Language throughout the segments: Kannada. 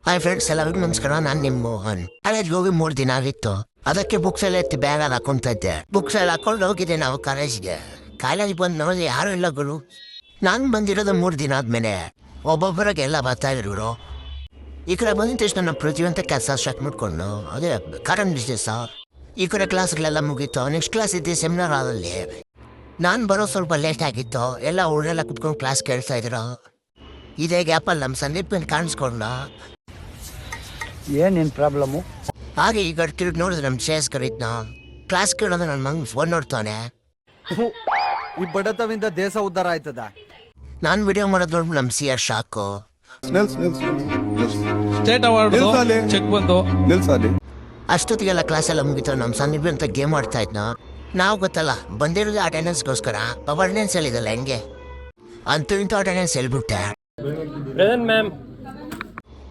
ಹಾಯ್ ಫ್ರೆಂಡ್ಸ್, ಎಲ್ಲರಿಗೂ ನಮಸ್ಕಾರ. ನಾನು ನಿಮ್ಮ ಮೋಹನ್. ಕಾಲೇಜ್ಗೆ ಹೋಗಿ 3 ದಿನ ಆಗಿತ್ತು. ಅದಕ್ಕೆ ಬುಕ್ಸ್ ಎಲ್ಲ ಎತ್ತಿ ಬ್ಯಾಗ್ ಅಲ್ಲಿ ಹಾಕೊಂತ ಇದ್ದೆ. ಬುಕ್ಸ್ ಎಲ್ಲ ಹಾಕೊಂಡು ಹೋಗಿದ್ದೆ ನಾವು ಕಾಲೇಜ್ಗೆ. ಕಾಲೇಜ್ಗೆ ಬಂದು ನೋಡಿ ಯಾರು ಇಲ್ಲ ಗುರು. ನಾನು ಬಂದಿರೋದು 3 ದಿನ ಆದ್ಮೇಲೆ. ಒಬ್ಬೊಬ್ಬರಾಗೆ ಎಲ್ಲ ಬರ್ತಾ ಇದ್ರು. ಈ ಕಡೆ ಬಂದಿದ ತಕ್ಷಣ ನಮ್ಮ ಪ್ರತಿಯೊಂದು ಕೆಲಸ ಸ್ಟಾರ್ಟ್ ಮಾಡ್ಕೊಂಡು ಅದೇ ಕಾರಣ ಬಿಸ್ನೆಸ್. ಈ ಕಡೆ ಕ್ಲಾಸ್ಗಳೆಲ್ಲ ಮುಗೀತು. ನೆಕ್ಸ್ಟ್ ಕ್ಲಾಸ್ ಇದ್ದೆ ಸೆಮಿನಾರ್ ಹಾಲಲ್ಲಿ. ನಾನು ಬರೋ ಸ್ವಲ್ಪ ಲೇಟ್ ಆಗಿತ್ತು. ಎಲ್ಲ ಹುಡುಗೆಲ್ಲ ಕುತ್ಕೊಂಡು ಕ್ಲಾಸ್ ಕೇಳ್ತಾ ಇದ್ರು. ಇದೇ ಗ್ಯಾಪಲ್ಲಿ ನಮ್ಮ ಸಂದೀಪ್ ಕಾಣಿಸ್ಕೊಂಡ. ಏನೇನು ಪ್ರಾಬ್ಲಮ್ಮು? ಹಾಗೆ ಈಗ ತಿರುಗಿ ನೋಡಿದ್ರೆ ನಮ್ಮ ಶ್ರೇಯಸ್ ಕರೀತ್ನ. ಕ್ಲಾಸ್ ಕೇಳೋದು ನನ್ನ ಮಗನ ಫೋನ್ ನೋಡ್ತಾನೆ. ಈ ಬಡತವಿಂದ ದೇಶ ಉದ್ಧಾರ ಆಯ್ತದ? ನಾನು ವಿಡಿಯೋ ಮಾಡೋದು ನೋಡಿ ನಮ್ಮ CR ಶಾಕು. ಸ್ಟೇಟ್ ಅವಾರ್ಡ್ ಚೆಕ್ ಬಂತು. ಅಷ್ಟೊತ್ತಿಗೆಲ್ಲ ಕ್ಲಾಸ್ ಎಲ್ಲ ಮುಗಿತು. ನಮ್ಮ ಸಂದೀಪ್ ಅಂತ ಗೇಮ್ ಆಡ್ತಾ ಇದ್ನ. ನಾವು ಗೊತ್ತಲ್ಲ ಬಂದಿರೋದು ಅಟೆಂಡೆನ್ಸ್ಗೋಸ್ಕರ. ಅಟೆಂಡೆನ್ಸ್ ಹೇಳಿದಲ್ಲ ಹೆಂಗೆ ಅಂತೂ ಇಂಥ ಅಟೆಂಡೆನ್ಸ್ ಹೇಳ್ಬಿಟ್ಟೆ. ಮ್ಯಾಮ್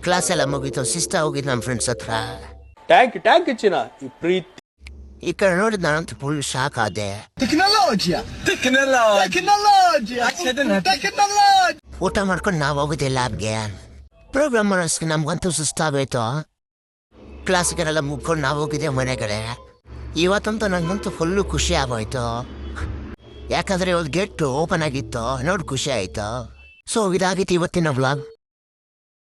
ಕ್ಲಾಸ್ ಎಲ್ಲ ಮುಗೀತು. ಶಿಸ್ತಾ ಹೋಗಿದ್ದು ನಮ್ಮ ಫ್ರೆಂಡ್ಸ್ ಹತ್ರ. ಟ್ಯಾಂಕ್ ಹೆಚ್ಚಿನ ಈ ಪ್ರೀತಿ. ಈ ಕಡೆ ನೋಡಿದ್ ನಾನಂತೂ ಫುಲ್ ಶಾಕ್ ಆದೆ. ಊಟ ಮಾಡ್ಕೊಂಡು ನಾವು ಹೋಗಿದ್ದೆ ಲ್ಯಾಬ್ಗೆ. ಪ್ರೋಗ್ರಾಮರ್ಸ್ಗೆ ನಮ್ಗಂತೂ ಸುಸ್ತಾಗೋಯ್ತು. ಕ್ಲಾಸ್ಗೆಲ್ಲ ಮುಗ್ಕೊಂಡು ನಾವು ಹೋಗಿದ್ದೆ ಮನೆಗಡೆ. ಇವತ್ತಂತೂ ನನಗಂತೂ ಫುಲ್ಲು ಖುಷಿ ಆಗೋಯ್ತು. ಯಾಕಂದರೆ ಇವತ್ತು ಗೇಟ್ ಓಪನ್ ಆಗಿತ್ತು ನೋಡಿ ಖುಷಿ ಆಯಿತು. ಸೊ ಇದಾಗಿತ್ತು ಇವತ್ತಿನ ವ್ಲಾಗ್.